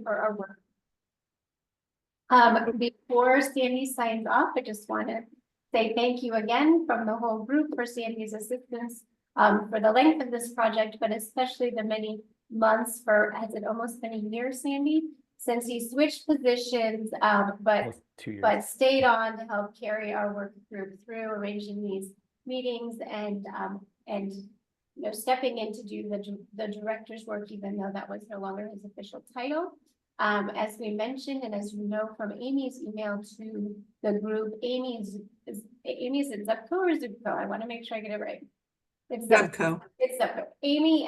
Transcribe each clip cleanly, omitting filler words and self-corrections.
for our work. Before Sandy signs off, I just want to say thank you again from the whole group for Sandy's assistance for the length of this project, but especially the many months has it almost been a year, Sandy, since you switched positions, but stayed on to help carry our work group through arranging these meetings and stepping in to do the director's work, even though that was no longer his official title. As we mentioned, and as you know from Amy's email to the group, Amy's at Zepco or Zupco? I want to make sure I get it right. It's Zepco. It's Zepco. Amy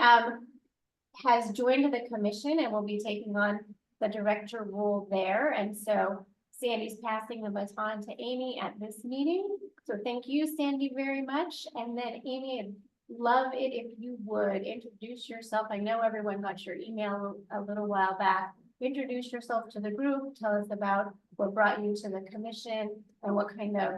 has joined the commission and will be taking on the director role there. And so Sandy's passing the baton to Amy at this meeting. So thank you, Sandy, very much. And then Amy, I'd love it if you would introduce yourself. I know everyone got your email a little while back. Introduce yourself to the group, tell us about what brought you to the commission and what kind of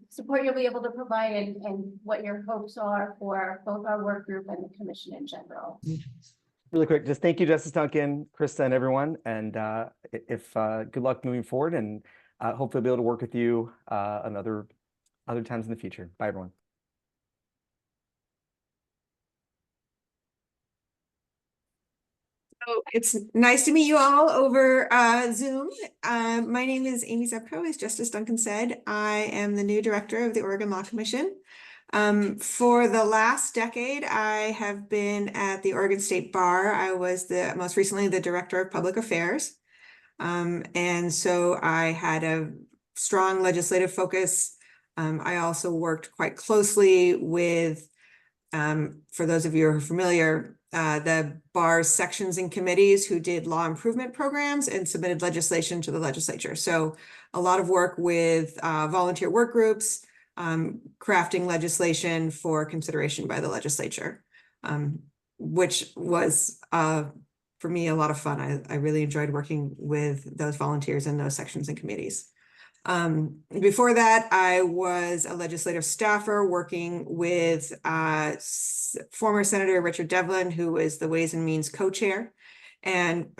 support you'll be able to provide and what your hopes are for both our work group and the commission in general. Really quick, just thank you, Justice Duncan, Krista, and everyone. And good luck moving forward, and hopefully I'll be able to work with you other times in the future. Bye, everyone. So it's nice to meet you all over Zoom. My name is Amy Zepco, as Justice Duncan said. I am the new director of the Oregon Law Commission. For the last decade, I have been at the Oregon State Bar. I was most recently the director of public affairs. And so I had a strong legislative focus. I also worked quite closely with, for those of you who are familiar, the bar's sections and committees who did law improvement programs and submitted legislation to the legislature. So a lot of work with volunteer work groups, crafting legislation for consideration by the legislature, which was, for me, a lot of fun. I really enjoyed working with those volunteers in those sections and committees. Before that, I was a legislative staffer working with former Senator Richard Devlin, who is the Ways and Means co-chair. And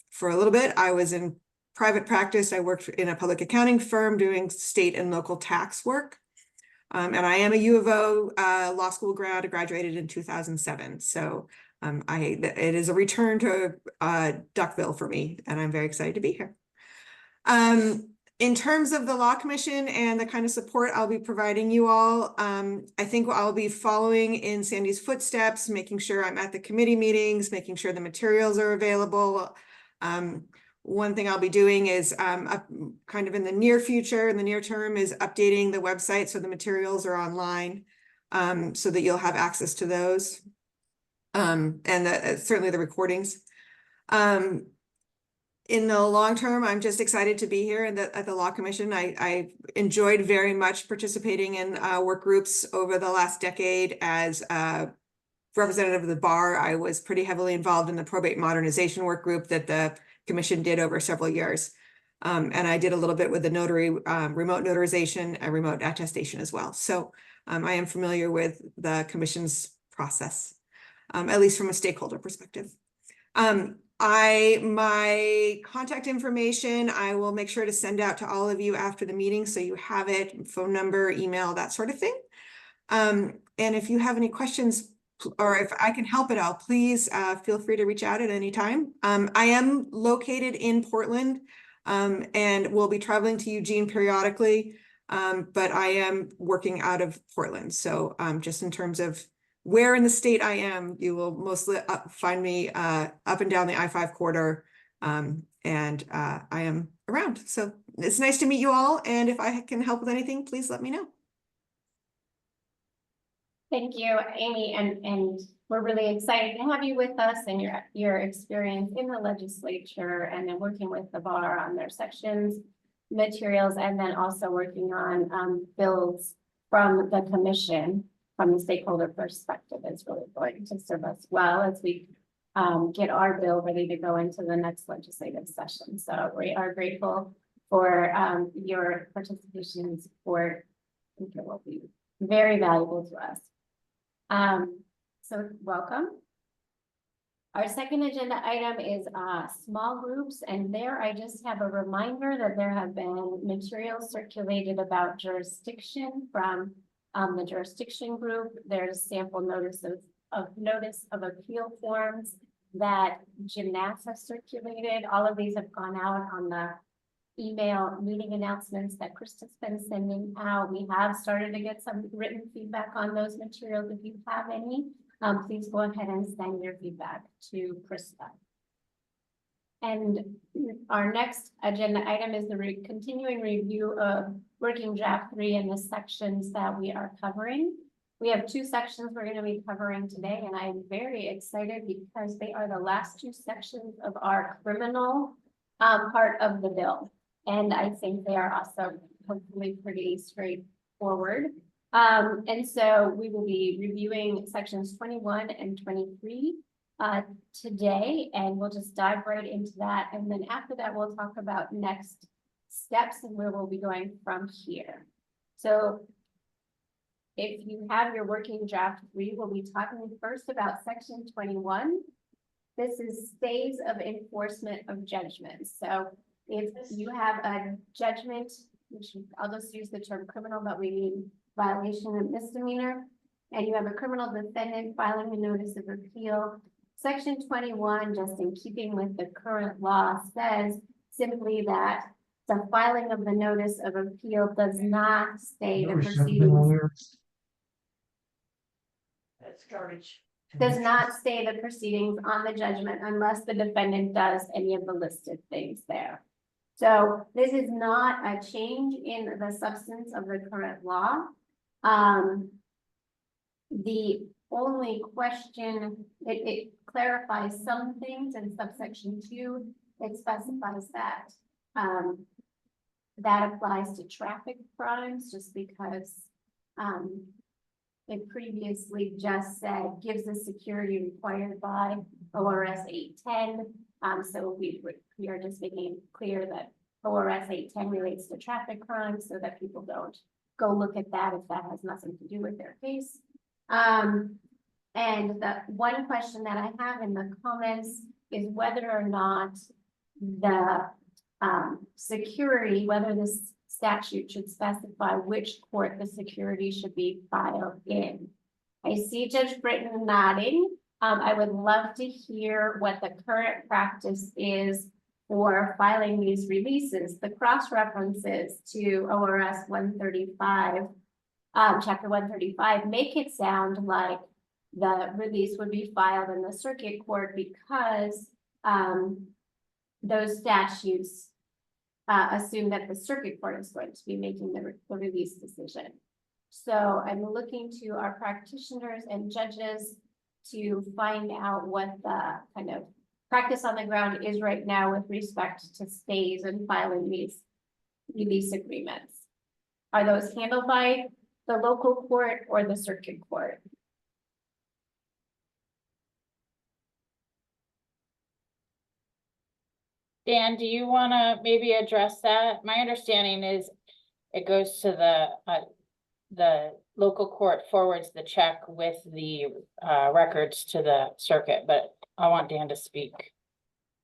for a little bit, I was in private practice. I worked in a public accounting firm doing state and local tax work. And I am a U of O law school grad. I graduated in 2007. So it is a return to Duckville for me, and I'm very excited to be here. In terms of the Law Commission and the kind of support I'll be providing you all, I think I'll be following in Sandy's footsteps, making sure I'm at the committee meetings, making sure the materials are available. One thing I'll be doing is kind of in the near future, in the near term, is updating the website so the materials are online, so that you'll have access to those, and certainly the recordings. In the long term, I'm just excited to be here at the Law Commission. I enjoyed very much participating in work groups over the last decade. As a representative of the bar, I was pretty heavily involved in the probate modernization work group that the Commission did over several years. And I did a little bit with the notary, remote notarization and remote attestation as well. So I am familiar with the Commission's process, at least from a stakeholder perspective. My contact information, I will make sure to send out to all of you after the meeting, so you have it, phone number, email, that sort of thing. And if you have any questions, or if I can help at all, please feel free to reach out at any time. I am located in Portland, and will be traveling to Eugene periodically, but I am working out of Portland. So just in terms of where in the state I am, you will mostly find me up and down the I-5 corridor, and I am around. So it's nice to meet you all, and if I can help with anything, please let me know. Thank you, Amy, and we're really excited to have you with us and your experience in the legislature, and then working with the bar on their sections, materials, and then also working on bills from the commission. From the stakeholder perspective, is really going to serve us well as we get our bill ready to go into the next legislative session. So we are grateful for your participation and support. I think it will be very valuable to us. So welcome. Our second agenda item is small groups, and there I just have a reminder that there have been materials circulated about jurisdiction from the jurisdiction group. There's sample notice of notice of appeal forms that Gymnast has circulated. All of these have gone out on the email meeting announcements that Krista's been sending out. We have started to get some written feedback on those materials. If you have any, please go ahead and send your feedback to Krista. And our next agenda item is the continuing review of working draft 3 and the sections that we are covering. We have 2 sections we're going to be covering today, and I'm very excited because they are the last 2 sections of our criminal part of the bill. And I think they are also hopefully pretty straightforward. And so we will be reviewing sections 21 and 23 today, and we'll just dive right into that. And then after that, we'll talk about next steps and where we'll be going from here. So if you have your working draft 3, we'll be talking first about section 21. This is stays of enforcement of judgments. So if you have a judgment, which I'll just use the term criminal, but we mean violation and misdemeanor, and you have a criminal defendant filing a notice of appeal, section 21, just in keeping with the current law, says simply that the filing of the notice of appeal does not stay the proceedings. That's garbage. Does not stay the proceedings on the judgment unless the defendant does any of the listed things there. So this is not a change in the substance of the current law. The only question, it clarifies some things in subsection 2. It specifies that that applies to traffic crimes just because it previously just said gives the security required by ORS 810. So we are just making it clear that ORS 810 relates to traffic crimes so that people don't go look at that if that has nothing to do with their case. And the one question that I have in the comments is whether or not the security, whether this statute should specify which court the security should be filed in. I see Judge Britton nodding. I would love to hear what the current practice is for filing these releases. The cross references to ORS 135, chapter 135, make it sound like the release would be filed in the circuit court because those statutes assume that the circuit court is going to be making the release decision. So I'm looking to our practitioners and judges to find out what the kind of practice on the ground is right now with respect to stays and filing these release agreements. Are those handled by the local court or the circuit court? Dan, do you want to maybe address that? My understanding is it goes to the local court forwards the check with the records to the circuit, but I want Dan to speak.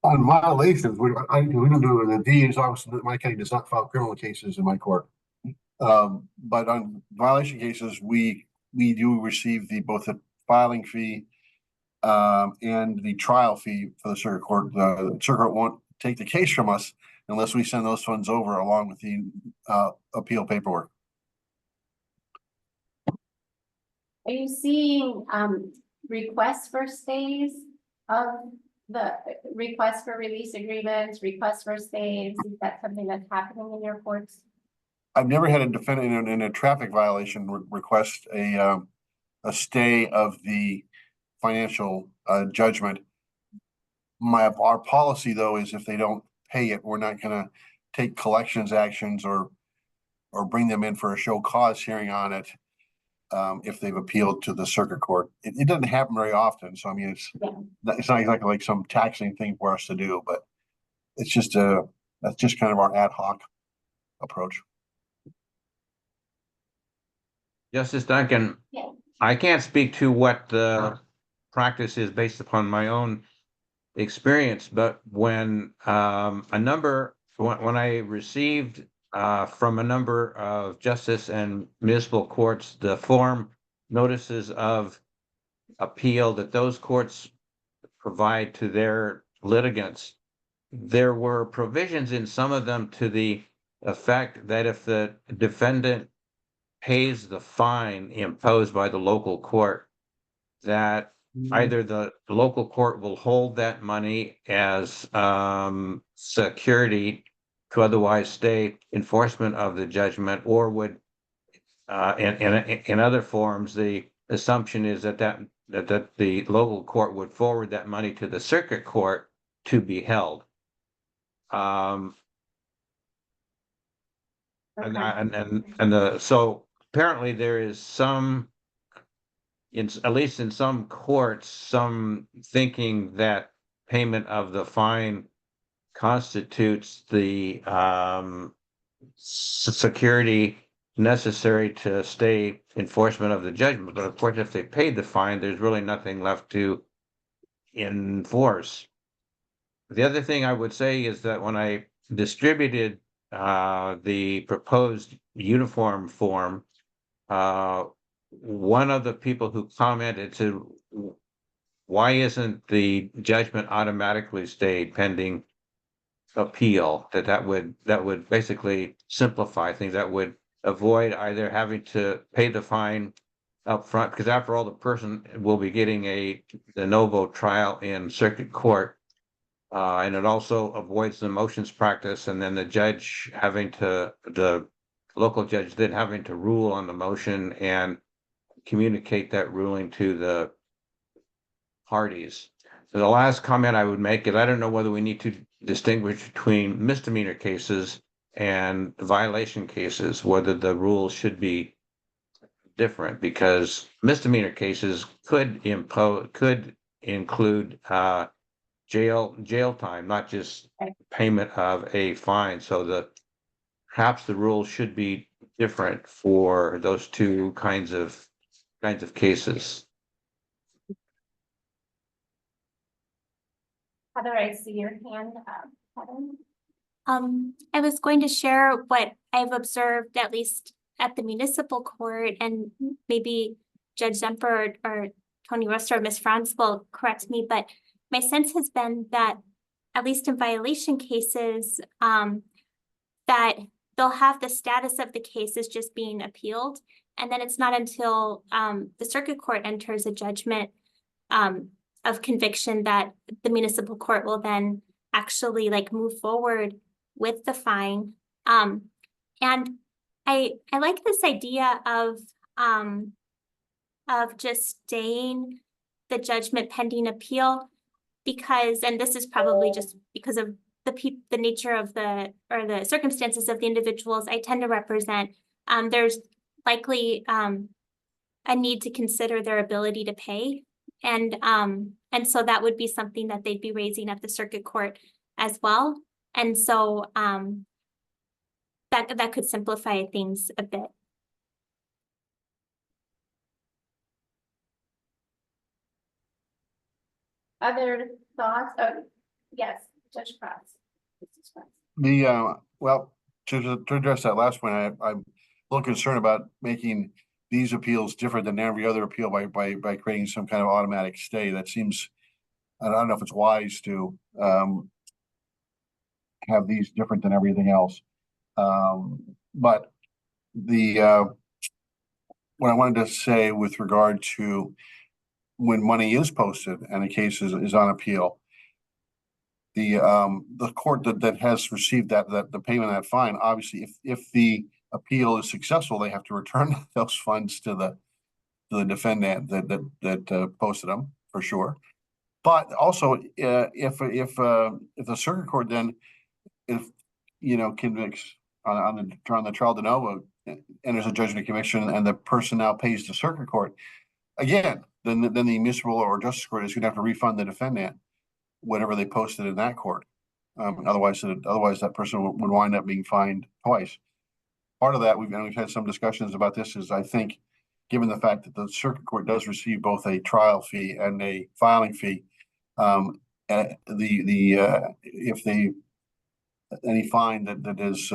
On violations, we don't do it. The DA's office in my county does not file criminal cases in my court. But on violation cases, we do receive both the filing fee and the trial fee for the circuit court. The circuit won't take the case from us unless we send those funds over along with the appeal paperwork. Are you seeing requests for stays of the requests for release agreements, requests for stays? Is that something that's happening in your courts? I've never had a defendant in a traffic violation request a stay of the financial judgment. Our policy though is if they don't pay it, we're not going to take collections actions or bring them in for a show cause hearing on it if they've appealed to the circuit court. It doesn't happen very often, so I mean it's not exactly like some taxing thing for us to do, but it's just that's just kind of our ad hoc approach. Justice Duncan, Yeah. I can't speak to what the practice is based upon my own experience, but when when I received from a number of justice and municipal courts the form notices of appeal that those courts provide to their litigants, there were provisions in some of them to the effect that if the defendant pays the fine imposed by the local court, that either the local court will hold that money as security to otherwise stay enforcement of the judgment, or would in other forms, the assumption is that the local court would forward that money to the circuit court to be held. And so apparently there is some, at least in some courts, some thinking that payment of the fine constitutes the security necessary to stay enforcement of the judgment. But of course, if they paid the fine, there's really nothing left to enforce. The other thing I would say is that when I distributed the proposed uniform form, one of the people who commented said, why isn't the judgment automatically stayed pending appeal? That would basically simplify things. That would avoid either having to pay the fine up front, because after all, the person will be getting a de novo trial in circuit court. And it also avoids the motions practice, and then the local judge then having to rule on the motion and communicate that ruling to the parties. So the last comment I would make is I don't know whether we need to distinguish between misdemeanor cases and violation cases, whether the rules should be different, because misdemeanor cases could include jail time, not just payment of a fine. So perhaps the rules should be different for those two kinds of cases. Heather, I see your hand up. Heather? I was going to share what I've observed, at least at the municipal court, and maybe Judge Zemper or Tony Ruster or Ms. Franz will correct me, but my sense has been that, at least in violation cases, that they'll have the status of the case as just being appealed. And then it's not until the circuit court enters a judgment of conviction that the municipal court will then actually move forward with the fine. And I like this idea of just staying the judgment pending appeal, because, and this is probably just because of the nature of the circumstances of the individuals I tend to represent, there's likely a need to consider their ability to pay. And so that would be something that they'd be raising at the circuit court as well. And so that could simplify things a bit. Other thoughts? Oh, yes, Judge Cross. Well, to address that last point, I'm a little concerned about making these appeals different than every other appeal by creating some kind of automatic stay. That seems, I don't know if it's wise to have these different than everything else. But what I wanted to say with regard to when money is posted and a case is on appeal, the court that has received the payment of that fine, obviously, if the appeal is successful, they have to return those funds to the defendant that posted them, for sure. But also, if the circuit court then, convicts on the trial de novo, enters a judgment of conviction, and the person now pays the circuit court, again, then the municipal or justice court is going to have to refund the defendant whatever they posted in that court. Otherwise that person would wind up being fined twice. Part of that, we've had some discussions about this, is I think, given the fact that the circuit court does receive both a trial fee and a filing fee, if any fine that is,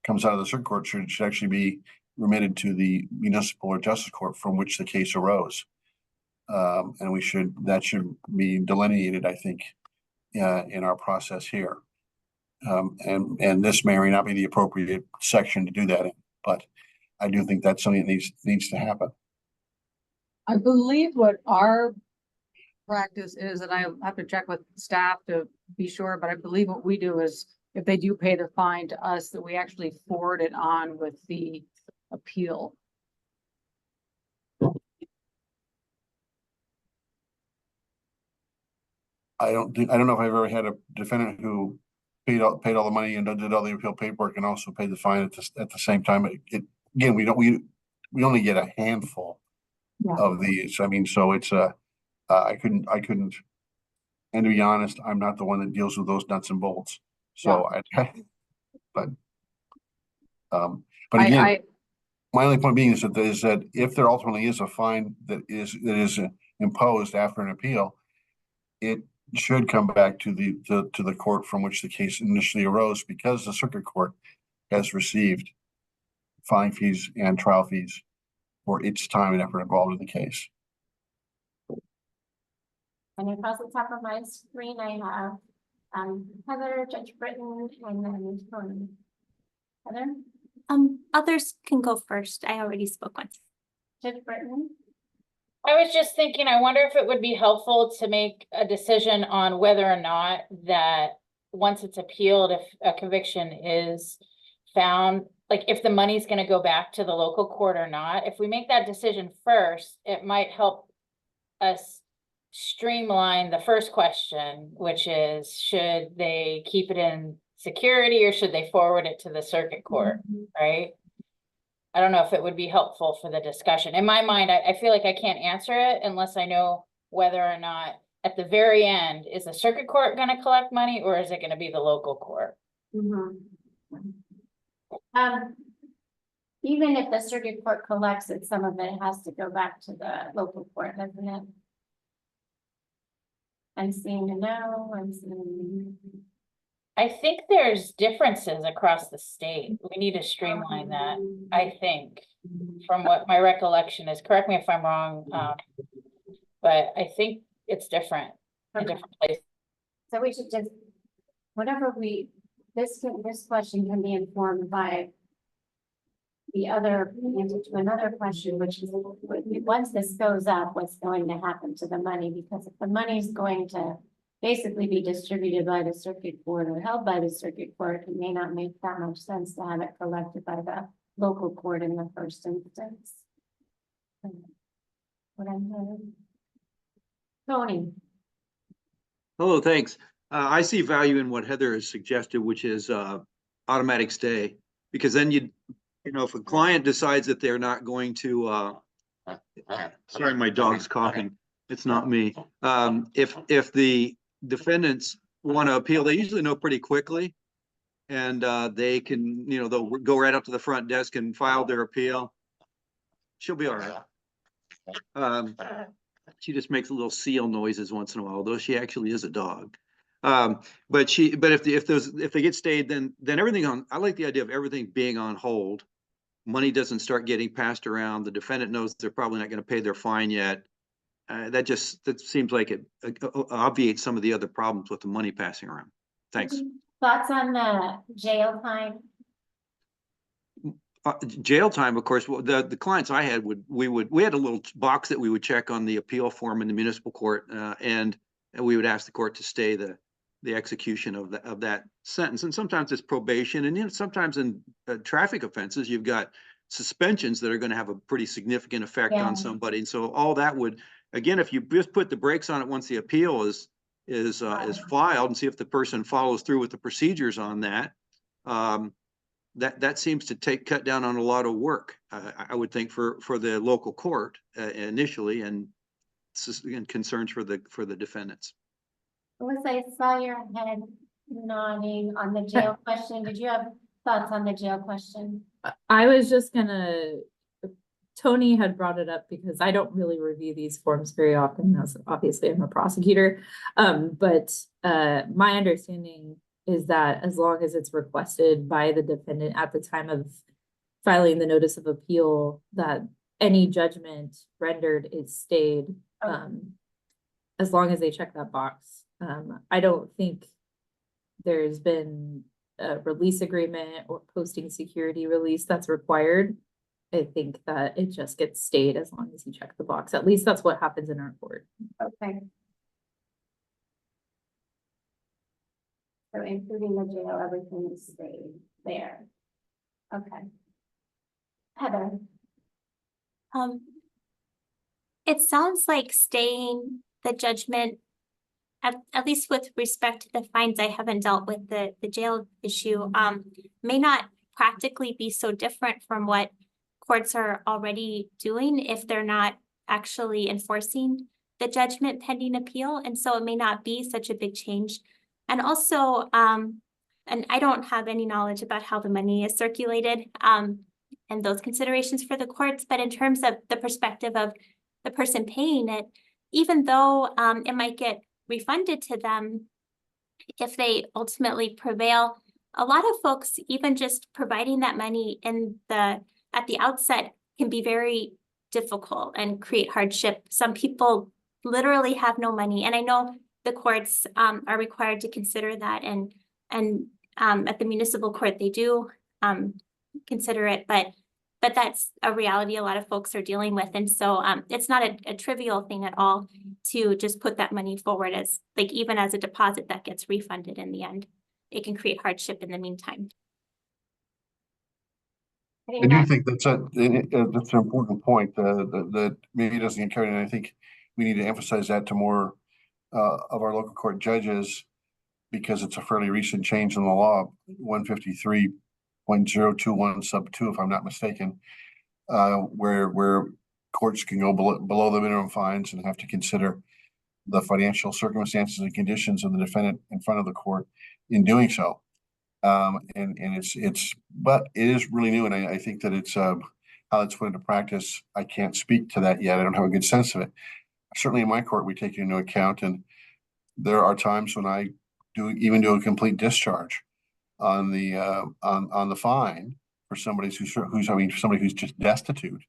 comes out of the circuit court should actually be remitted to the municipal or justice court from which the case arose. And that should be delineated, I think, in our process here. And this may or may not be the appropriate section to do that in, but I do think that's something that needs to happen. I believe what our practice is, and I have to check with staff to be sure, but I believe what we do is if they do pay the fine to us, that we actually forward it on with the appeal. I don't know if I've ever had a defendant who paid all the money and did all the appeal paperwork and also paid the fine at the same time. Again, we only get a handful of these. I mean, so it's I couldn't, and to be honest, I'm not the one that deals with those nuts and bolts. So but again, my only point being is that if there ultimately is a fine that is imposed after an appeal, it should come back to the court from which the case initially arose, because the circuit court has received fine fees and trial fees for its time and effort involved in the case. And across the top of my screen, I have Heather, Judge Britton, and then Tony. Heather, Others can go first. I already spoke once. Judge Britton. I was just thinking, I wonder if it would be helpful to make a decision on whether or not that once it's appealed, if a conviction is found, like if the money's going to go back to the local court or not. If we make that decision first, it might help us streamline the first question, which is, should they keep it in security or should they forward it to the circuit court, right? I don't know if it would be helpful for the discussion. In my mind, I feel like I can't answer it unless I know whether or not at the very end, is the circuit court going to collect money or is it going to be the local court? Even if the circuit court collects it, some of it has to go back to the local court, doesn't it? I'm seeing a no, I'm seeing. I think there's differences across the state. We need to streamline that, I think, from what my recollection is. Correct me if I'm wrong, but I think it's different in different places. So we should just, this question can be informed by the other answer to another question, which is, once this goes up, what's going to happen to the money? Because if the money is going to basically be distributed by the circuit court or held by the circuit court, it may not make that much sense to have it collected by the local court in the first instance. What I'm hearing. Tony. Hello, thanks. I see value in what Heather has suggested, which is automatic stay, because then you know, if a client decides that they're not going to, sorry, my dog's coughing. It's not me. If the defendants want to appeal, they usually know pretty quickly, and they can, you know, they'll go right up to the front desk and file their appeal. She'll be all right. She just makes a little seal noises once in a while, though she actually is a dog. But if they get stayed, then everything on, I like the idea of everything being on hold. Money doesn't start getting passed around. The defendant knows they're probably not going to pay their fine yet. That seems like it obviates some of the other problems with the money passing around. Thanks. Thoughts on the jail time? Jail time, of course. The clients I had we had a little box that we would check on the appeal form in the municipal court, and we would ask the court to stay the execution of that sentence. And sometimes it's probation, and sometimes in traffic offenses you've got suspensions that are going to have a pretty significant effect on somebody. And so all that would, again, if you just put the brakes on it once the appeal is filed, and see if the person follows through with the procedures on that. That seems to cut down on a lot of work, I would think, for the local court initially, and concerns for the defendants. Melissa, I saw your head nodding on the jail question. Did you have thoughts on the jail question? I was just gonna Tony had brought it up because I don't really review these forms very often, as obviously I'm a prosecutor. But my understanding is that as long as it's requested by the defendant at the time of filing the notice of appeal, that any judgment rendered is stayed, as long as they check that box. I don't think there's been a release agreement or posting security release that's required. I think that it just gets stayed as long as you check the box. At least that's what happens in our court. Okay. So including the jail, everything is stayed there. Okay. Heather. It sounds like staying the judgment, at least with respect to the fines, I haven't dealt with the jail issue, may not practically be so different from what courts are already doing if they're not actually enforcing the judgment pending appeal. And so it may not be such a big change. And also, and I don't have any knowledge about how the money is circulated, and those considerations for the courts, but in terms of the perspective of the person paying it, even though it might get refunded to them if they ultimately prevail, a lot of folks, even just providing that money at the outset can be very difficult and create hardship. Some people literally have no money, and I know the courts are required to consider that, and at the municipal court they do consider it, but that's a reality a lot of folks are dealing with. And so it's not a trivial thing at all to just put that money forward as, like, even as a deposit that gets refunded in the end. It can create hardship in the meantime. I do think that's an important point that maybe doesn't get carried, and I think we need to emphasize that to more of our local court judges, because it's a fairly recent change in the law, 153.021 sub 2, if I'm not mistaken, where courts can go below the minimum fines and have to consider the financial circumstances and conditions of the defendant in front of the court in doing so. But it is really new, and I think that it's how it's put into practice. I can't speak to that yet. I don't have a good sense of it. Certainly in my court, we take it into account, and there are times when I do a complete discharge on the fine for somebody who's just destitute,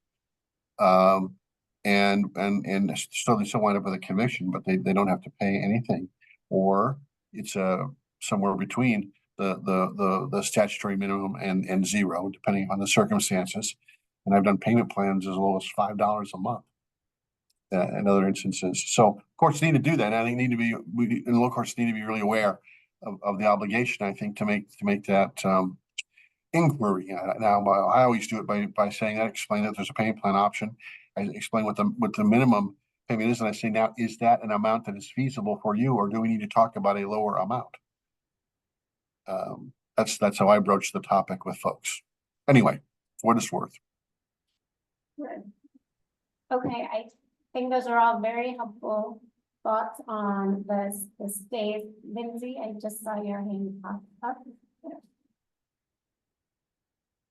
and so they still wind up with a commission, but they don't have to pay anything, or it's somewhere between the statutory minimum and zero, depending on the circumstances. And I've done payment plans as low as $5 a month in other instances. So courts need to do that. And I think local courts need to be really aware of the obligation, I think, to make that inquiry. Now, I always do it by saying that, explain that there's a payment plan option. I explain what the minimum payment is, and I say, now, is that an amount that is feasible for you, or do we need to talk about a lower amount? That's how I broach the topic with folks. Anyway, for what it's worth. Good. Okay, I think those are all very helpful thoughts on the stays. Lindsay, I just saw your hand pop up.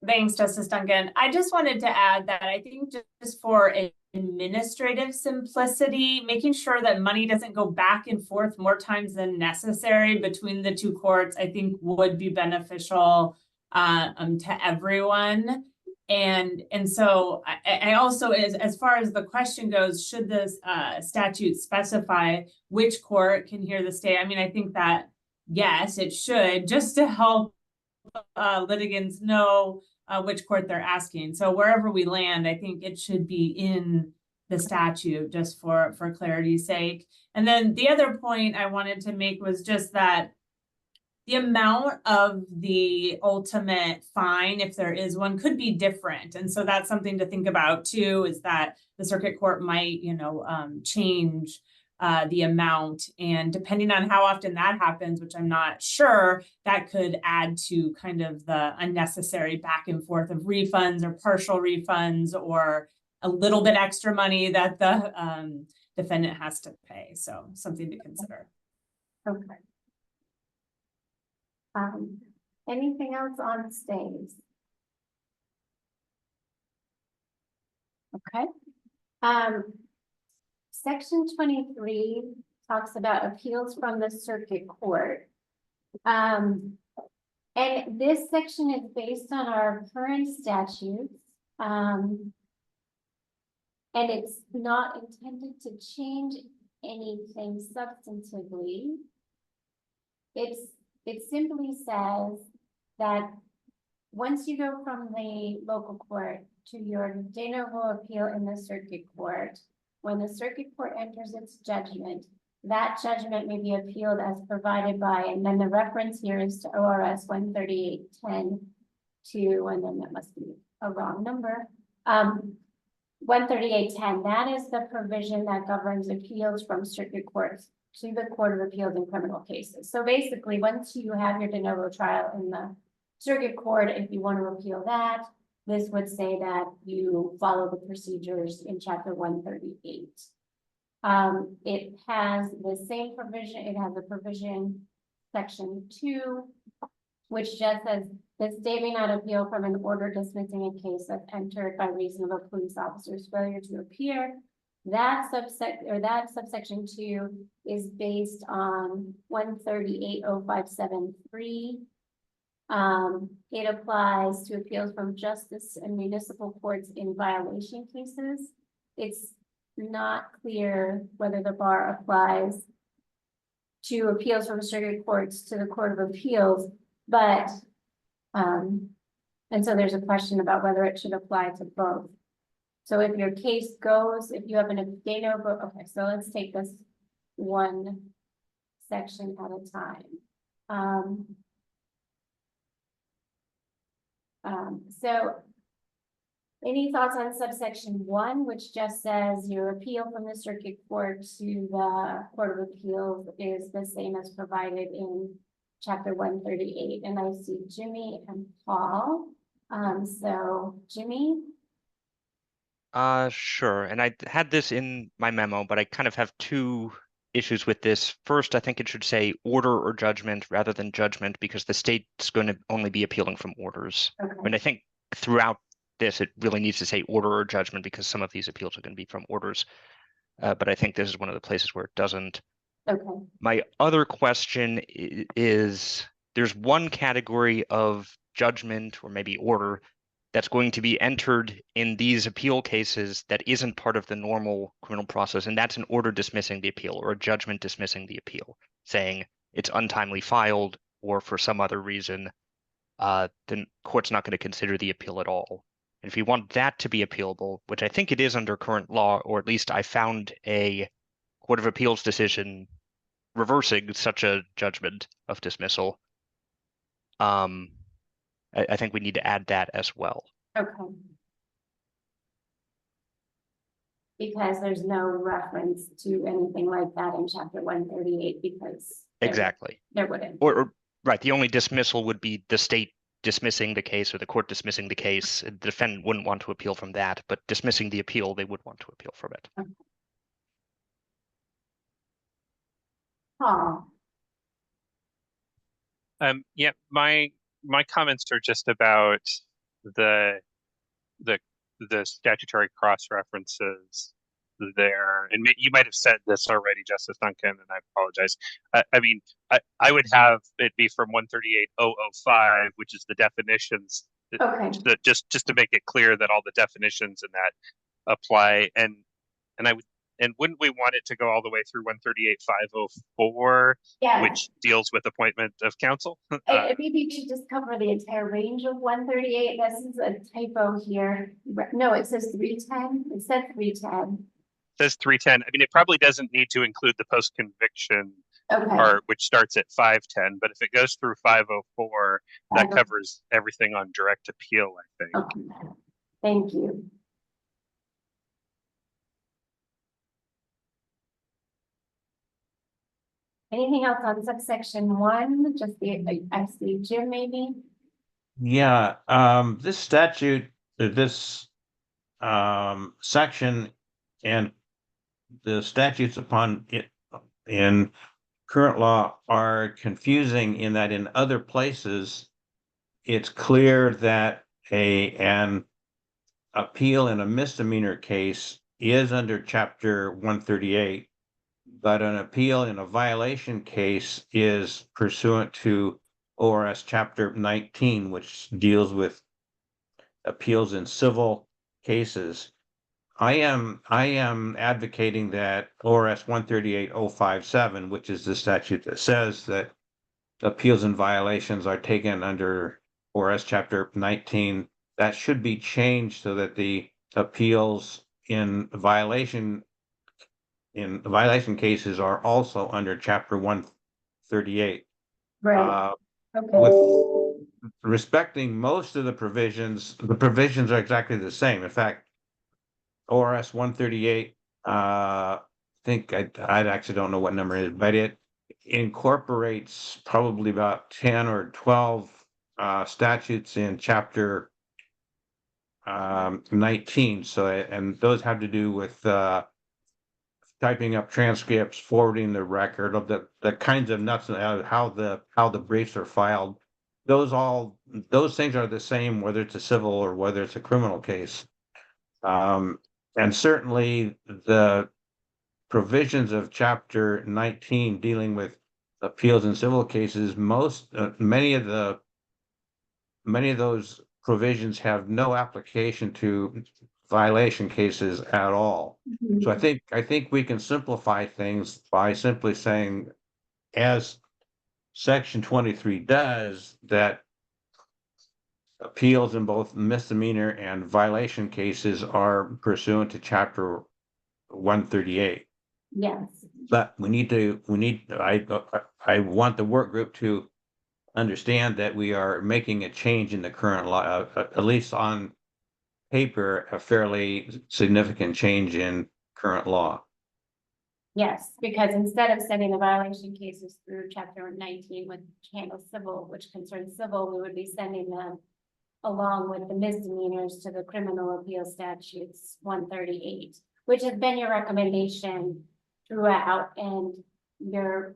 Thanks, Justice Duncan. I just wanted to add that I think just for administrative simplicity, making sure that money doesn't go back and forth more times than necessary between the two courts, I think would be beneficial to everyone. And so I also, as far as the question goes, should this statute specify which court can hear the stay? I mean, I think that, yes, it should, just to help litigants know which court they're asking. So wherever we land, I think it should be in the statute, just for clarity's sake. And then the other point I wanted to make was just that the amount of the ultimate fine, if there is one, could be different. And so that's something to think about too, is that the circuit court might, change the amount, and depending on how often that happens, which I'm not sure, that could add to kind of the unnecessary back and forth of refunds or partial refunds, or a little bit extra money that the defendant has to pay. So something to consider. Okay. Anything else on stays? Okay. Section 23 talks about appeals from the circuit court. And this section is based on our current statutes. And it's not intended to change anything substantively. It simply says that once you go from the local court to your de novo appeal in the circuit court, when the circuit court enters its judgment, that judgment may be appealed as provided by, and then the reference here is to ORS 138.10.2, and then that must be a wrong number. 138.10, that is the provision that governs appeals from circuit courts to the Court of Appeals in criminal cases. So basically, once you have your de novo trial in the circuit court, if you want to appeal that, this would say that you follow the procedures in chapter 138. It has the same provision, it has a provision, section 2, which just says the state may not appeal from an order dismissing a case that's entered by reason of a police officer's failure to appear. That subsection 2 is based on 138.0573. It applies to appeals from justice and municipal courts in violation cases. It's not clear whether the bar applies to appeals from circuit courts to the Court of Appeals, but and so there's a question about whether it should apply to both. So if your case goes, if you have an de novo, okay, so let's take this one section at a time. So any thoughts on subsection 1, which just says your appeal from the circuit court to the Court of Appeals is the same as provided in chapter 138, and I see Jimmy and Paul. So Jimmy? Sure. And I had this in my memo, but I kind of have two issues with this. First, I think it should say order or judgment rather than judgment, because the state's going to only be appealing from orders. Okay. And I think throughout this, it really needs to say order or judgment, because some of these appeals are going to be from orders. But I think this is one of the places where it doesn't. Okay. My other question is, there's one category of judgment or maybe order that's going to be entered in these appeal cases that isn't part of the normal criminal process, and that's an order dismissing the appeal or a judgment dismissing the appeal, saying it's untimely filed or for some other reason, the court's not going to consider the appeal at all. And if you want that to be appealable, which I think it is under current law, or at least I found a Court of Appeals decision reversing such a judgment of dismissal, I think we need to add that as well. Okay. Because there's no reference to anything like that in chapter 138, because Exactly. there wouldn't. Or right, the only dismissal would be the state dismissing the case or the court dismissing the case. The defendant wouldn't want to appeal from that, but dismissing the appeal, they would want to appeal from it. Okay. Paul? Yeah, my comments are just about the statutory cross references there, and you might have said this already, Justice Duncan, and I apologize. I mean, I would have it be from 138.005, which is the definitions. Okay. Just to make it clear that all the definitions in that apply, and wouldn't we want it to go all the way through 138.504, Yeah. which deals with appointment of counsel? Maybe you should just cover the entire range of 138. This is a typo here. No, it says 310. It said 310. It says 310. I mean, it probably doesn't need to include the post-conviction part, which starts at 510. But if it goes through 504, that covers everything on direct appeal, I think. Okay. Thank you. Anything else on subsection 1? Just I see Jim maybe? Yeah, this statute, this section and the statutes upon it in current law are confusing in that in other places, it's clear that an appeal in a misdemeanor case is under chapter 138, but an appeal in a violation case is pursuant to ORS chapter 19, which deals with appeals in civil cases. I am advocating that ORS 138.057, which is the statute that says that appeals and violations are taken under ORS chapter 19, that should be changed so that the appeals in violation cases are also under chapter 138. Right, okay. With respecting most of the provisions are exactly the same. In fact, ORS 138, I think I actually don't know what number it is, but it incorporates probably about 10 or 12 statutes in chapter 19. So, and those have to do with typing up transcripts, forwarding the record of the kinds of nuts and how the briefs are filed. Those things are the same whether it's a civil or whether it's a criminal case. And certainly the provisions of chapter 19 dealing with appeals in civil cases, many of those provisions have no application to violation cases at all. Mhm. So I think we can simplify things by simply saying, as section 23 does, that appeals in both misdemeanor and violation cases are pursuant to chapter 138. Yes, But I want the work group to understand that we are making a change in the current law, at least on paper, a fairly significant change in current law. yes, because instead of sending the violation cases through chapter 19, which handles civil, which concerns civil, we would be sending them along with the misdemeanors to the criminal appeal statutes 138, which has been your recommendation throughout, and you're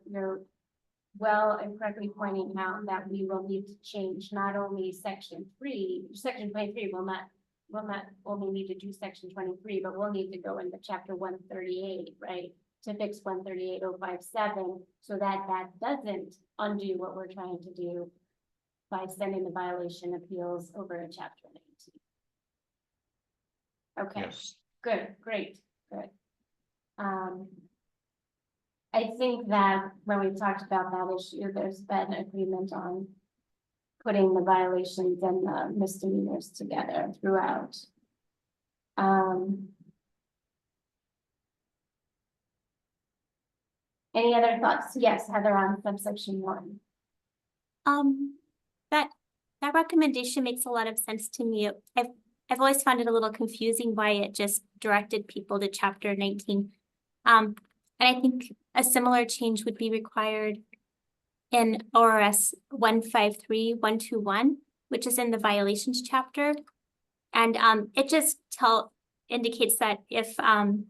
well and correctly pointing out that we will need to change not only section 23 will not only need to do section 23, but we'll need to go into chapter 138, right? To fix 138.057, so that doesn't undo what we're trying to do by sending the violation appeals over to chapter 19. Okay. Yes. Good, great, good. I think that when we talked about that issue, there's been agreement on putting the violations and the misdemeanors together throughout. Any other thoughts? Yes, Heather, on subsection 1. That recommendation makes a lot of sense to me. I've always found it a little confusing why it just directed people to chapter 19. And I think a similar change would be required in ORS 153.121, which is in the violations chapter. And it just indicates that if an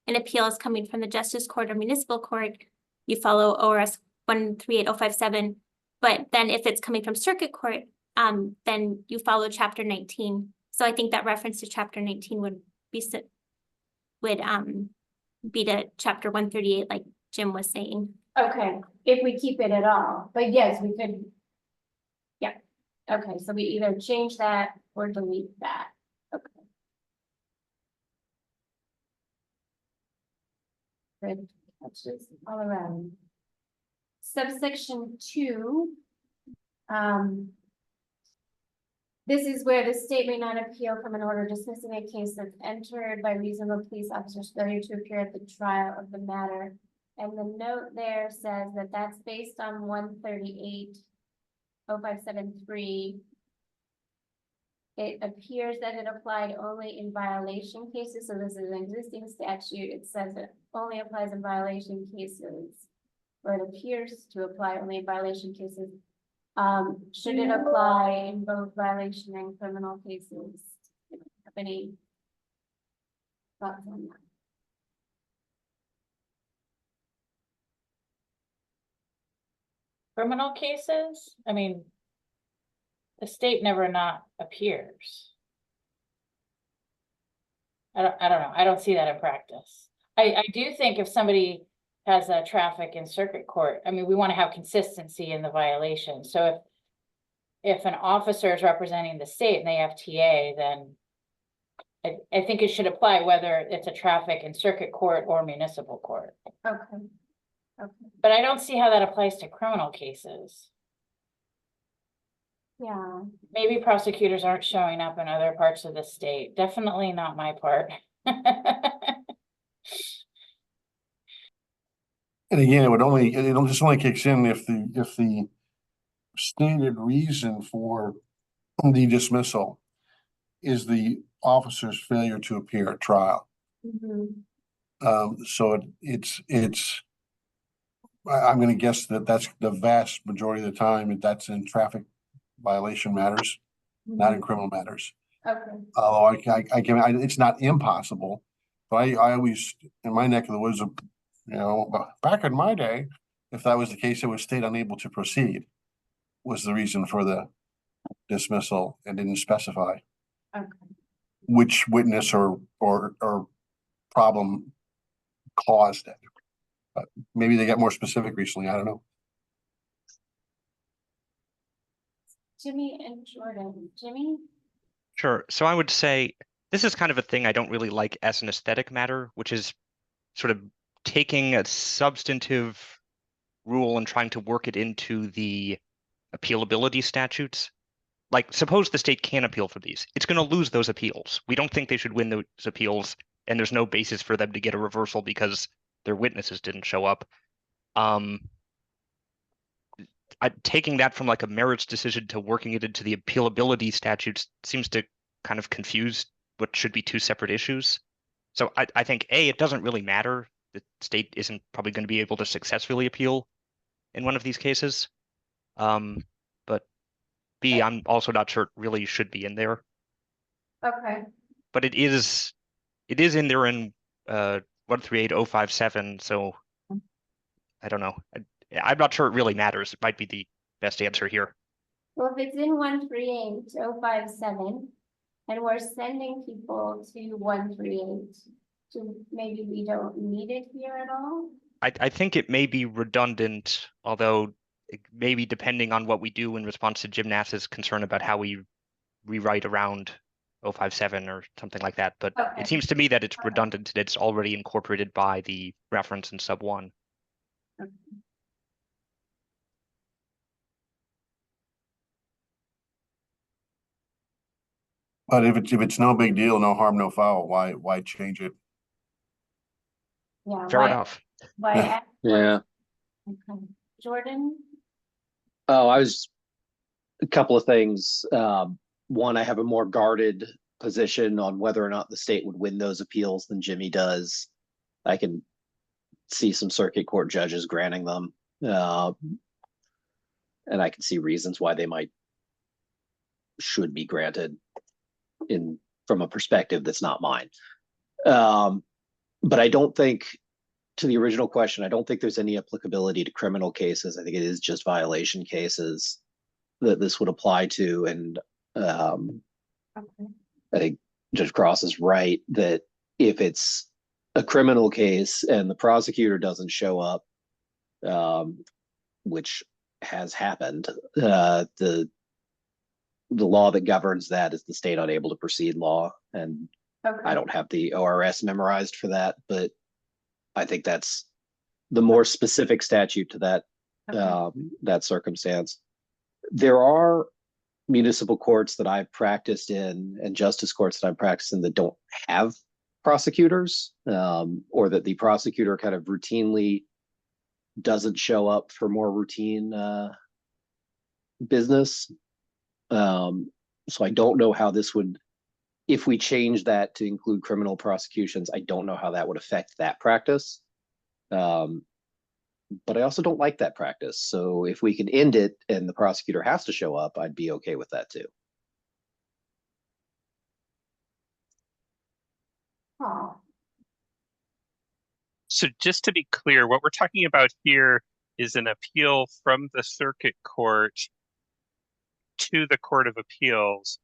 appeal is coming from the Justice Court or Municipal Court, you follow ORS 138.057. But then if it's coming from Circuit Court, then you follow chapter 19. So I think that reference to chapter 19 would be to chapter 138, like Jim was saying. Okay, if we keep it at all, but yes, we could. Yeah, okay, so we either change that or delete that. Okay. Good catches all around. Subsection 2. This is where the state may not appeal from an order dismissing a case that's entered by reason of police officer's failure to appear at the trial of the matter. And the note there says that that's based on 138.0573. It appears that it applied only in violation cases. So this is an existing statute. It says it only applies in violation cases, or it appears to apply only in violation cases. Should it apply in both violation and criminal cases? Have any thoughts on that? Criminal cases, I mean, the state never not appears. I don't know. I don't see that in practice. I do think if somebody has a traffic in circuit court, I mean, we want to have consistency in the violation. So if an officer is representing the state and they have TA, then I think it should apply whether it's a traffic in circuit court or municipal court. Okay. Okay, But I don't see how that applies to criminal cases. yeah, Maybe prosecutors aren't showing up in other parts of the state. Definitely not my part. And again, it just only kicks in if the stated reason for the dismissal is the officer's failure to appear at trial. mhm, So I'm gonna guess that that's the vast majority of the time that's in traffic violation matters, not in mhm. criminal matters. Okay, Although it's not impossible, but I always, in my neck of the woods, back in my day, if that was the case, it was state unable to proceed was the reason for the dismissal and didn't specify okay. which witness or problem caused it. But maybe they got more specific recently. I don't know. Jimmy and Jordan, Jimmy? Sure. So I would say this is kind of a thing I don't really like as an aesthetic matter, which is sort of taking a substantive rule and trying to work it into the appealability statutes. Like, suppose the state can appeal for these. It's going to lose those appeals. We don't think they should win those appeals, and there's no basis for them to get a reversal because their witnesses didn't show up. Taking that from like a merits decision to working it into the appealability statutes seems to kind of confuse what should be two separate issues. So I think A, it doesn't really matter. The state isn't probably going to be able to successfully appeal in one of these cases. But B, I'm also not sure it really should be in there. Okay, But it is in there in 138057, so I don't know. I'm not sure it really matters. It might be the best answer here. well, if it's in 138057, and we're sending people to 138, maybe we don't need it here at all? I think it may be redundant, although maybe depending on what we do in response to Jim Nass's concern about how we rewrite around 057 or something like that. But Okay. it seems to me that it's redundant and it's already incorporated by the reference in sub 1. Okay. But if it's no big deal, no harm, no foul, why change it? Yeah. Fair enough. Why? Yeah. Yeah. Okay. Jordan? Oh, a couple of things. One, I have a more guarded position on whether or not the state would win those appeals than Jimmy does. I can see some circuit court judges granting them. And I can see reasons why they should be granted from a perspective that's not mine. But I don't think, to the original question, I don't think there's any applicability to criminal cases. I think it is just violation cases that this would apply to. And Okay. I think Judge Cross is right that if it's a criminal case and the prosecutor doesn't show up, which has happened, the law that governs that is the state unable to proceed law. And Okay. I don't have the ORS memorized for that, but I think that's the more specific statute to that that circumstance. There are municipal courts that I've practiced in and justice courts that I've practiced in that don't have prosecutors, or that the prosecutor kind of routinely doesn't show up for more routine business. So I don't know how this would, if we change that to include criminal prosecutions, I don't know how that would affect that practice. But I also don't like that practice. So if we can end it and the prosecutor has to show up, I'd be okay with that too. Oh, So just to be clear, what we're talking about here is an appeal from the circuit court to the Court of Appeals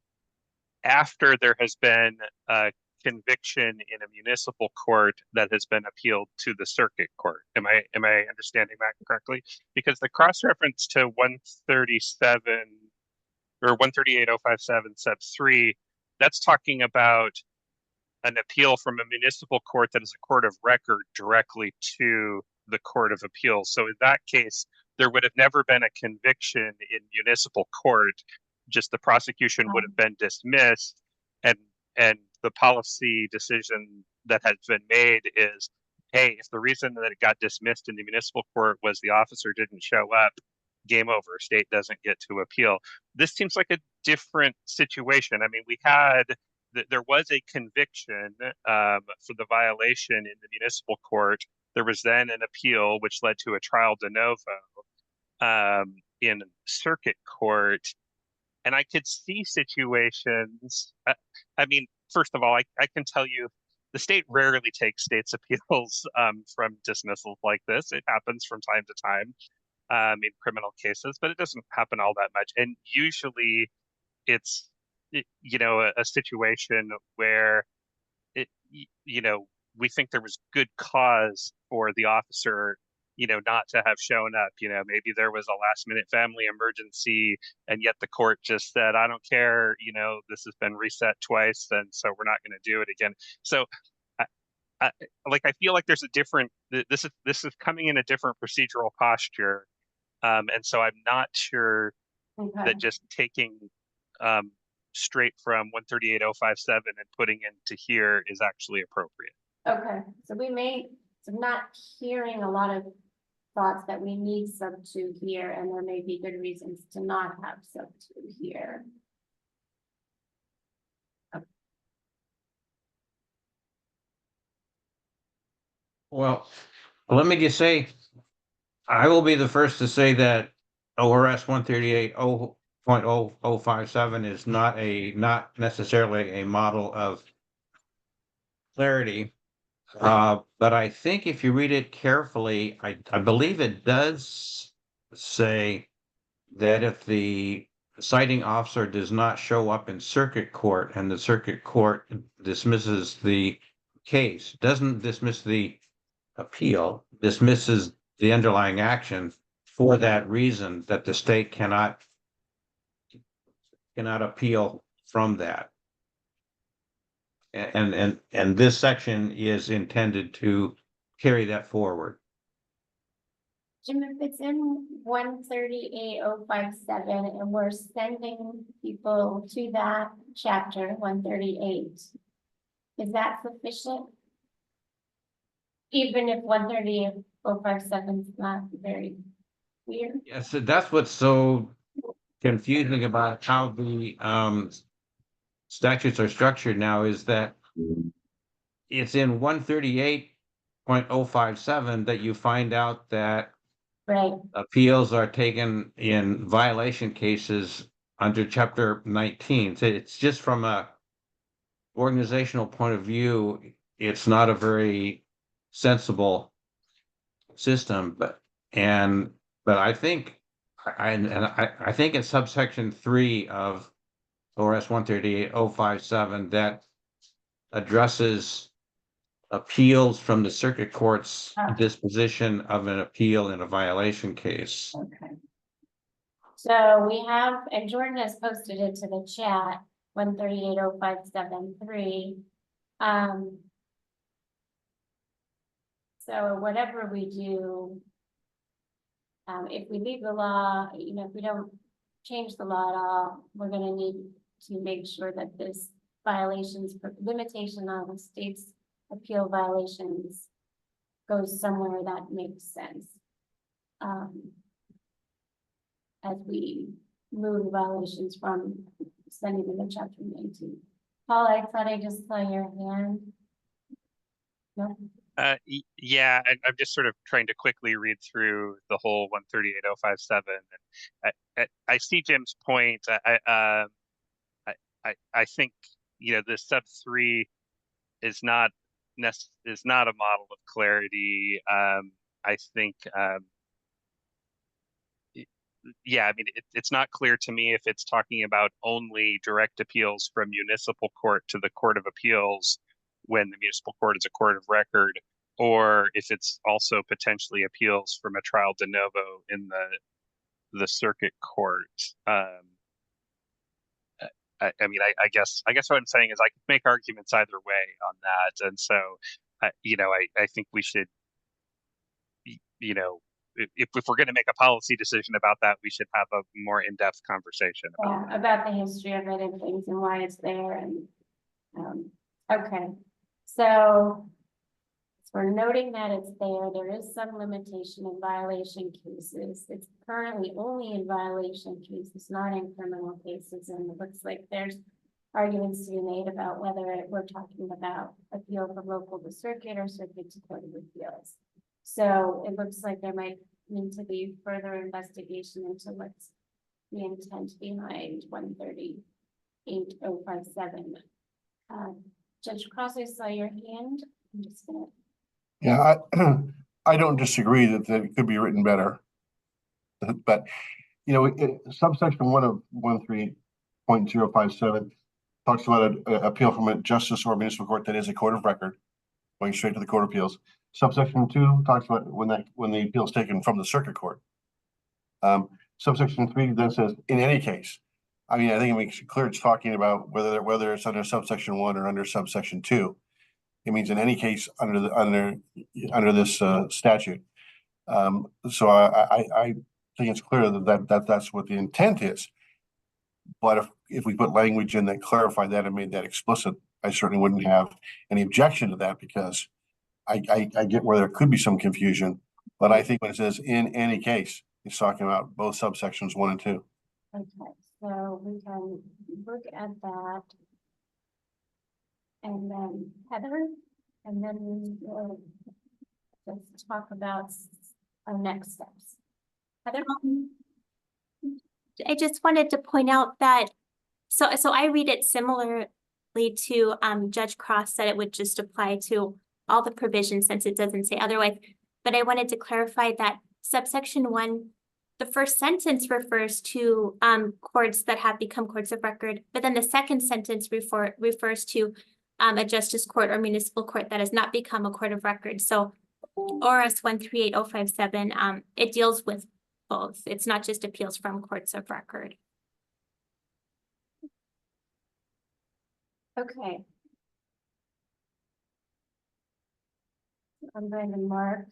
after there has been a conviction in a municipal court that has been appealed to the circuit court. Am I understanding that correctly? Because the cross-reference to 137 or 138.057 sub 3, that's talking about an appeal from a municipal court that is a court of record directly to the Court of Appeals. So in that case, there would have never been a conviction in municipal court, just the prosecution would have been dismissed, and the policy decision that has been made is, hey, if the reason that it got dismissed in the municipal court was the officer didn't show up, game over, state doesn't get to appeal. This seems like a different situation. I mean, there was a conviction for the violation in the municipal court. There was then an appeal, which led to a trial de novo in circuit court. And I could see situations, I mean, first of all, I can tell you the state rarely takes state's appeals from dismissals like this. It happens from time to time in criminal cases, but it doesn't happen all that much. And usually it's, you know, a situation where we think there was good cause for the officer, not to have shown up. Maybe there was a last minute family emergency, and yet the court just said, I don't care, this has been reset twice, and so we're not going to do it again. So I feel like there's a different, this is coming in a different procedural posture. And so I'm not sure that just taking straight from 138.057 and putting into here is actually appropriate. Okay, so I'm not hearing a lot of thoughts that we need sub 2 here, and there may be good reasons to not have sub 2 here. Well, let me just say, I will be the first to say that ORS 138.057 is not necessarily a model of clarity. But I think if you read it carefully, I believe it does say that if the citing officer does not show up in circuit court and the circuit court dismisses the case, doesn't dismiss the appeal, dismisses the underlying action for that reason, that the state cannot appeal from that. And this section is intended to carry that forward. Jim, if it's in 138.057 and we're sending people to that chapter 138, is that sufficient? Even if 138.057 is not very clear? Yes, that's what's so confusing about how the statutes are structured now, is that it's in 138.057 that you find out that appeals are taken in violation cases under chapter 19. So it's just from a organizational point of view, it's not a very sensible system, but I think I think it's subsection 3 of ORS 138.057 that addresses appeals from the circuit court's disposition of an appeal in a violation case. Okay. So we have, and Jordan has posted it to the chat, 138.057.3. So whatever we do, if we leave the law, if we don't change the law at all, we're going to need to make sure that this limitation on the state's appeal violations goes somewhere that makes sense. As we move violations from sending them to chapter 19. Paul, I thought I just saw your hand. No? Yeah, I'm just sort of trying to quickly read through the whole 138.057, and I see Jim's point. I think the sub 3 is not a model of clarity. I think yeah, I mean it's not clear to me if it's talking about only direct appeals from municipal court to the Court of Appeals, when the municipal court is a court of record, or if it's also potentially appeals from a trial de novo in the circuit court. I mean, I guess what I'm saying is I could make arguments either way on that, and so you know, I think we should, you know, if we're going to make a policy decision about that, we should have a more in-depth conversation about the history of it and things and why it's there. And okay, so we're noting that it's there. There is some limitation in violation cases. It's currently only in violation cases, not in criminal cases. And it looks like there's arguments to be made about whether we're talking about appeal from local to circuit or circuit to court of appeals. So it looks like there might need to be further investigation into what's the intent behind 138-057. Judge Cross, I saw your hand. I'm just gonna. Yeah, I don't disagree that it could be written better. But, you know, subsection 1 of 138.057 talks about an appeal from a justice or municipal court that is a court of record, going straight to the Court of Appeals. Subsection 2 talks about when the appeal is taken from the circuit court. Subsection 3 then says, in any case. I mean, I think it makes it clear it's talking about whether it's under subsection 1 or under subsection 2. It means in any case under this statute. So I think it's clear that that's what the intent is. But if we put language in that clarified that and made that explicit, I certainly wouldn't have any objection to that, because I get where there could be some confusion. But I think when it says in any case, it's talking about both subsections 1 and 2. Okay, so we can look at that. And then Heather, and then we'll just talk about our next steps. Heather? I just wanted to point out that, so I read it similarly to Judge Cross said it would just apply to all the provisions since it doesn't say otherwise. But I wanted to clarify that subsection 1, the first sentence refers to courts that have become courts of record, but then the second sentence refers to a justice court or municipal court that has not become a court of record. So ORS 138-057, it deals with both. It's not just appeals from courts of record. Okay. I'm going to mark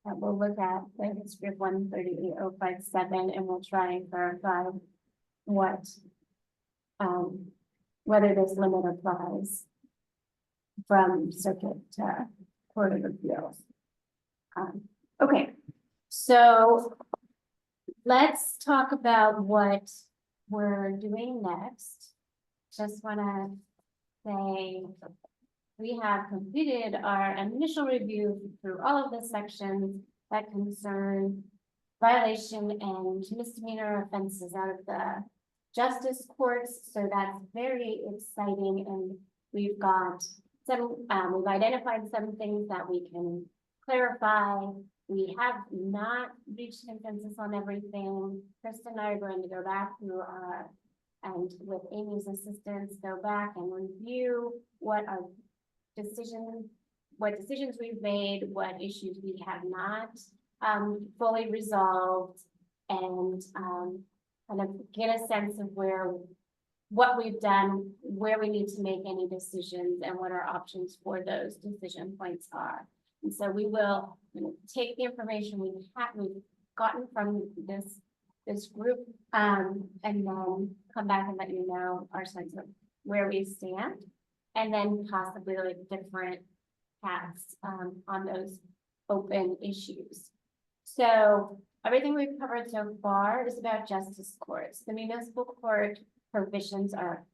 that we'll look at the history of 138-057 and we'll try and clarify what whether this limit applies from circuit to court of appeals. Okay, so let's talk about what we're doing next. Just want to say we have completed our initial review through all of the sections that concern violation and misdemeanor offenses out of the justice courts. So that's very exciting, and we've got some, we've identified some things that we can clarify. We have not reached consensus on everything. Krista and I are going to go back through our, and with Amy's assistance, go back and review what our what decisions we've made, what issues we have not fully resolved, and kind of get a sense of what we've done, where we need to make any decisions, and what our options for those decision points are. And so we will take the information we've gotten from this group, and then come back and let you know our sense of where we stand, and then possibly like different paths on those open issues. So everything we've covered so far is about justice courts. The municipal court provisions are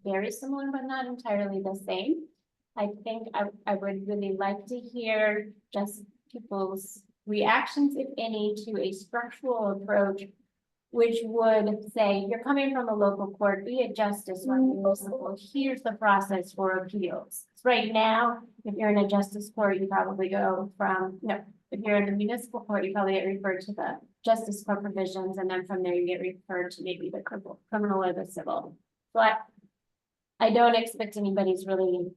very similar, but not entirely the same. I think I would really like to hear just people's reactions, if any, to a structural approach, which would say, you're coming from a local court, be it justice or municipal, here's the process for appeals. Right now, if you're in a justice court, you probably go from, if you're in the municipal court, you probably get referred to the justice court provisions, and then from there you get referred to maybe the criminal or the civil. But I don't expect anybody's really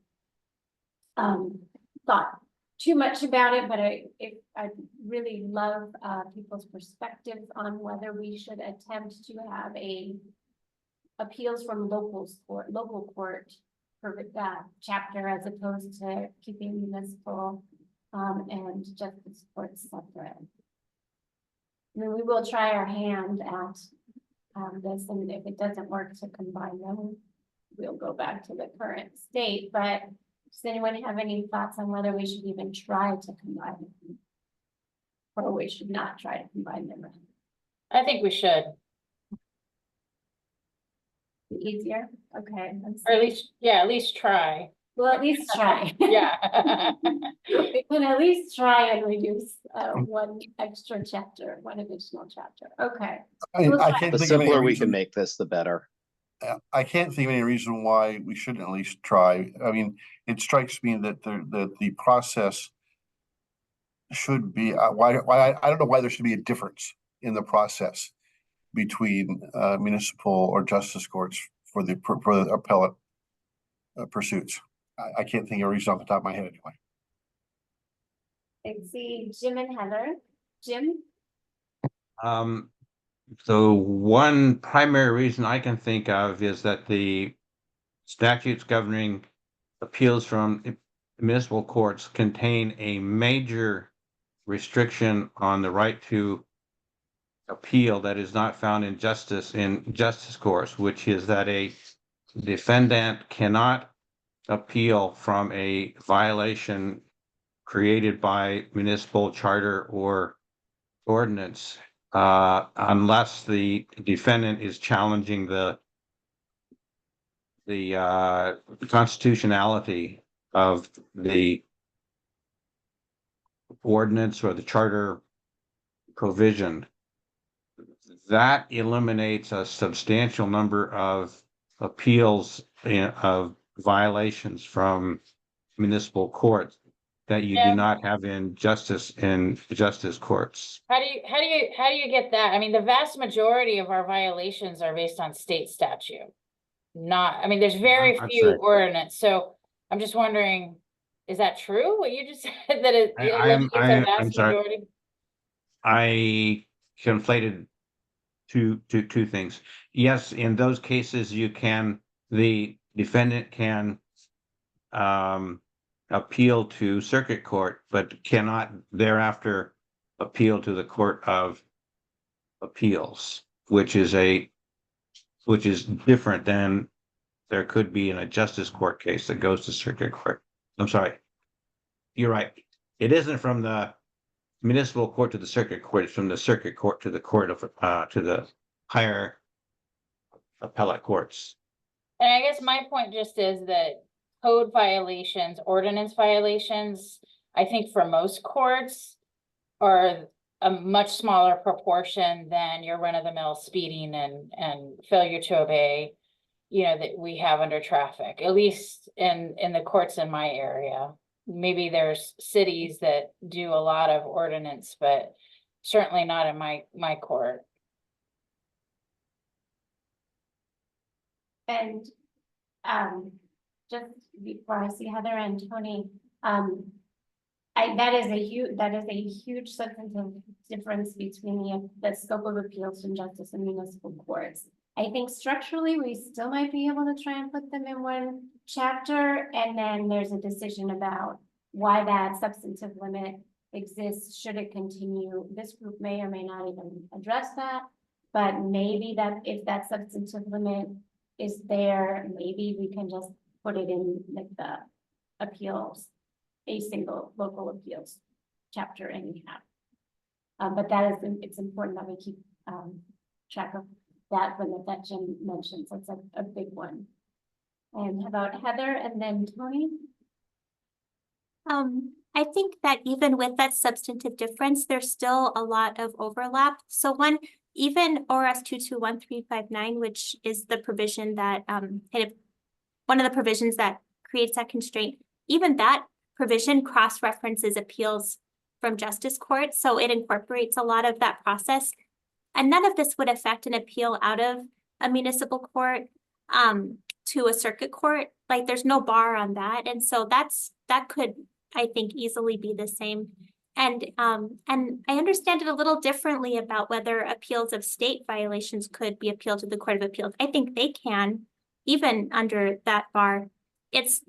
thought too much about it, but I really love people's perspectives on whether we should attempt to have a appeals from local court for chapter as opposed to keeping municipal and justice courts separate. I mean, we will try our hand at this, and if it doesn't work to combine them, we'll go back to the current state. But does anyone have any thoughts on whether we should even try to combine them? Or we should not try to combine them? I think we should, Easier? Okay. or at least try. Well, at least try. Yeah. We can at least try and reduce one extra chapter, one additional chapter. Okay. I can't The think of any simpler we can reason, make this, the better. I can't think of any reason why we shouldn't at least try. I mean, it strikes me that the process should be, why, I don't know why there should be a difference in the process between municipal or justice courts for the appellate pursuits. I can't think of a reason off the top of my head anyway. I see Jim and Heather. Jim? So one primary reason I can think of is that the statutes governing appeals from municipal courts contain a major restriction on the right to appeal that is not found in justice courts, which is that a defendant cannot appeal from a violation created by municipal charter or ordinance unless the defendant is challenging the constitutionality of the ordinance or the charter provision. That eliminates a substantial number of appeals of violations from municipal courts that you do not have in justice courts. How do you get that? I mean, the vast majority of our violations are based on state statute. I mean, there's very few ordinance, so I'm just wondering, is that true, what you just said, that it eliminates a vast majority? I conflated two things. Yes, in those cases, the defendant can appeal to circuit court, but cannot thereafter appeal to the Court of Appeals, which is different than there could be in a justice court case that goes to circuit court. I'm sorry. You're right. It isn't from the municipal court to the circuit court. It's from the circuit court to the court of to the higher appellate courts. And I guess my point just is that code violations, ordinance violations, I think for most courts are a much smaller proportion than your run-of-the-mill speeding and failure to obey, that we have under traffic, at least in the courts in my area. Maybe there's cities that do a lot of ordinance, but certainly not in my court. And just before I see Heather and Tony, that is a huge substantive difference between the scope of appeals from justice and municipal courts. I think structurally, we still might be able to try and put them in one chapter, and then there's a decision about why that substantive limit exists. Should it continue? This group may or may not even address that, but maybe that if that substantive limit is there, maybe we can just put it in like the appeals, a single local appeals chapter anyhow. But it's important that we keep track of that limit that Jim mentioned. So it's a big one. And how about Heather and then Tony? I think that even with that substantive difference, there's still a lot of overlap. So even ORS 221359, which is the provision that one of the provisions that creates that constraint, even that provision cross-references appeals from justice courts. So it incorporates a lot of that process. And none of this would affect an appeal out of a municipal court to a circuit court. Like there's no bar on that. And so that's that could, I think, easily be the same. And I understand it a little differently about whether appeals of state violations could be appealed to the Court of Appeals. I think they can, even under that bar. It's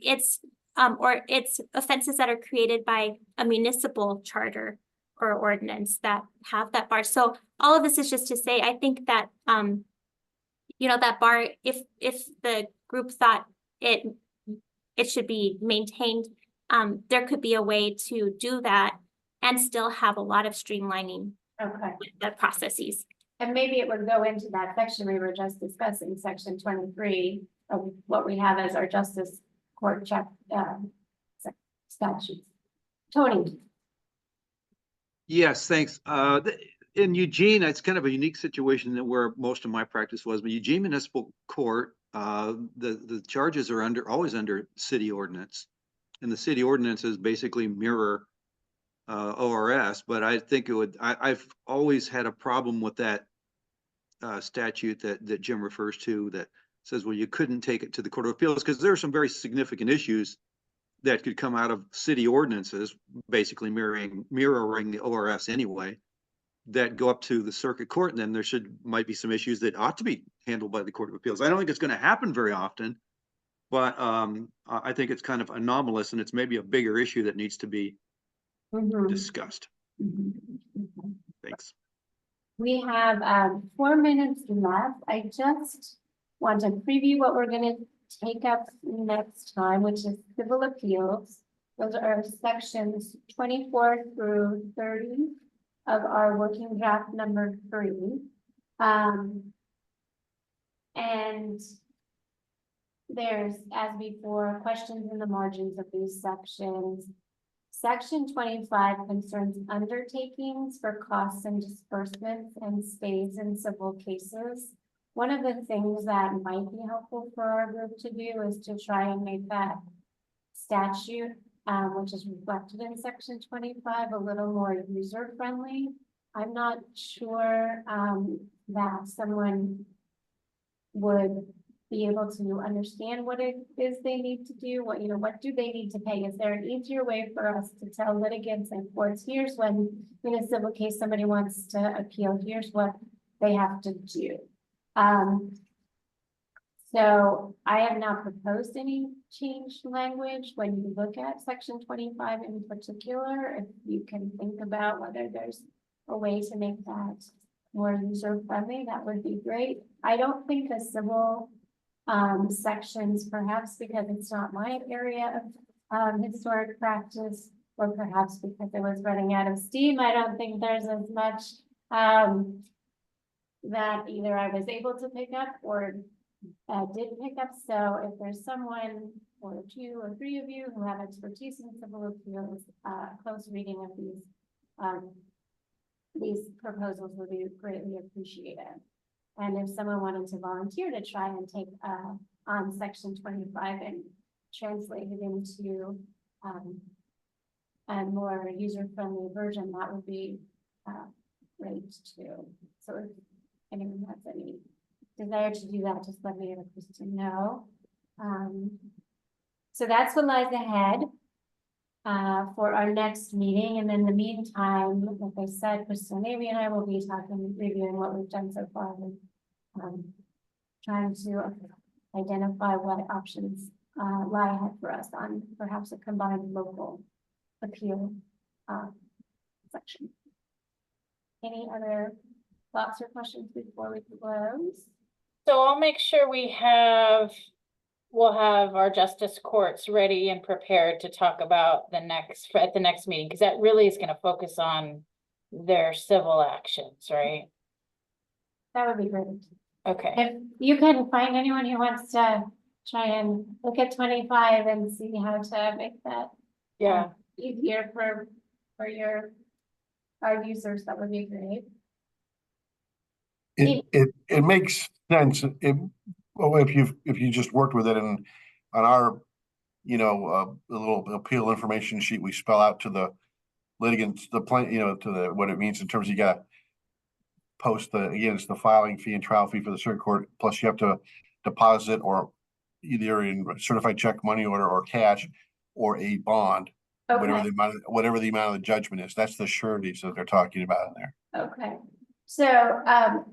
offenses that are created by a municipal charter or ordinance that have that bar. So all of this is just to say, I think that, that bar, if the group thought it should be maintained, there could be a way to do that and still have a lot of streamlining with the processes. And maybe it would go into that section we were just discussing, section 23 of what we have as our justice court check statutes. Tony. Yes, thanks. In Eugene, it's kind of a unique situation that where most of my practice was, but Eugene Municipal Court, the charges are always under city ordinance. And the city ordinances basically mirror ORS, but I think I've always had a problem with that statute that Jim refers to that says, well, you couldn't take it to the Court of Appeals because there are some very significant issues that could come out of city ordinances, basically mirroring the ORS anyway, that go up to the circuit court, and then there might be some issues that ought to be handled by the Court of Appeals. I don't think it's going to happen very often, but I think it's kind of anomalous, and it's maybe a bigger issue that needs to be discussed. Thanks. We have 4 minutes left. I just want to preview what we're going to take up next time, which is civil appeals. Those are sections 24 through 30 of our working draft number 3. And there's, as before, questions in the margins of these sections. Section 25 concerns undertakings for costs and disbursements and stays in civil cases. One of the things that might be helpful for our group to do is to try and make that statute, which is reflected in section 25, a little more user-friendly. I'm not sure that someone would be able to understand what it is they need to do, what do they need to pay? Is there an easier way for us to tell litigants and courts, here's when in a civil case somebody wants to appeal, here's what they have to do. So I have not proposed any changed language. When you look at section 25 in particular, if you can think about whether there's a way to make that more user-friendly, that would be great. I don't think the civil sections, perhaps because it's not my area of historic practice, or perhaps because it was running out of steam, I don't think there's as much that either I was able to pick up or did pick up. So if there's someone or 2 or 3 of you who have expertise in civil appeals, close reading of these proposals would be greatly appreciated. And if someone wanted to volunteer to try and take on section 25 and translate it into a more user-friendly version, that would be great too. So if anyone has any desire to do that, just let me or Kristen know. So that's what lies ahead for our next meeting. And in the meantime, like I said, Kristen, Amy and I will be reviewing what we've done so far and trying to identify what options lie ahead for us on perhaps a combined local appeal section. Any other thoughts or questions before we close? So I'll make sure we'll have our justice courts ready and prepared to talk about at the next meeting, because that really is going to focus on their civil actions, right? That would be great. Okay. If you can find anyone who wants to try and look at 25 and see how to make that easier for our users, that would be great. It makes sense if you just worked with it, and on our the little appeal information sheet we spell out to the litigants what it means in terms of you got to post it's the filing fee and trial fee for the circuit court, plus you have to deposit or either in certified check, money order, or cash. or a bond, whatever Okay, whatever the amount of the judgment is. That's the sureties that they're talking about in there. okay. So,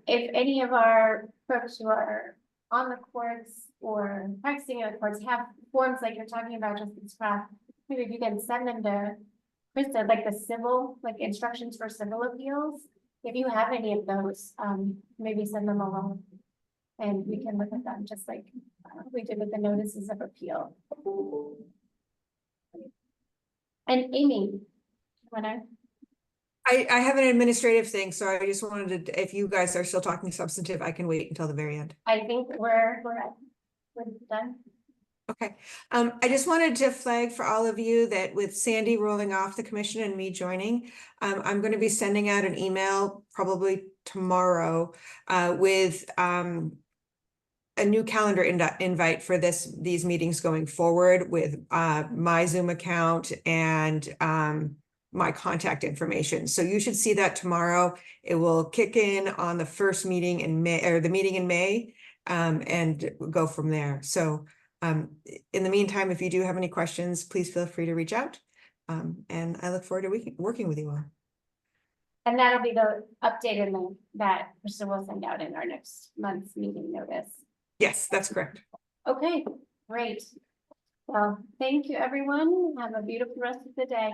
if any of our folks who are on the courts or practicing in the courts have forms like you're talking about, Justice Craft, maybe if you can send them to Krista, like the civil, like instructions for civil appeals. If you have any of those, maybe send them along. And we can look at them, just like we did with the notices of appeal. And Amy, wanna? I have an administrative thing, so I just wanted to, if you guys are still talking substantive, I can wait until the very end. I think we're done. Okay, I just wanted to flag for all of you that with Sandy rolling off the commission and me joining, I'm going to be sending out an email probably tomorrow with a new calendar invite for these meetings going forward with my Zoom account and my contact information. So you should see that tomorrow. It will kick in on the first meeting in May, or the meeting in May, and go from there. So in the meantime, if you do have any questions, please feel free to reach out. And I look forward to working with you all. And that'll be the updated link that Krista will send out in our next month's meeting notice. Yes, that's correct. Okay, great. Well, thank you, everyone. Have a beautiful rest of the day.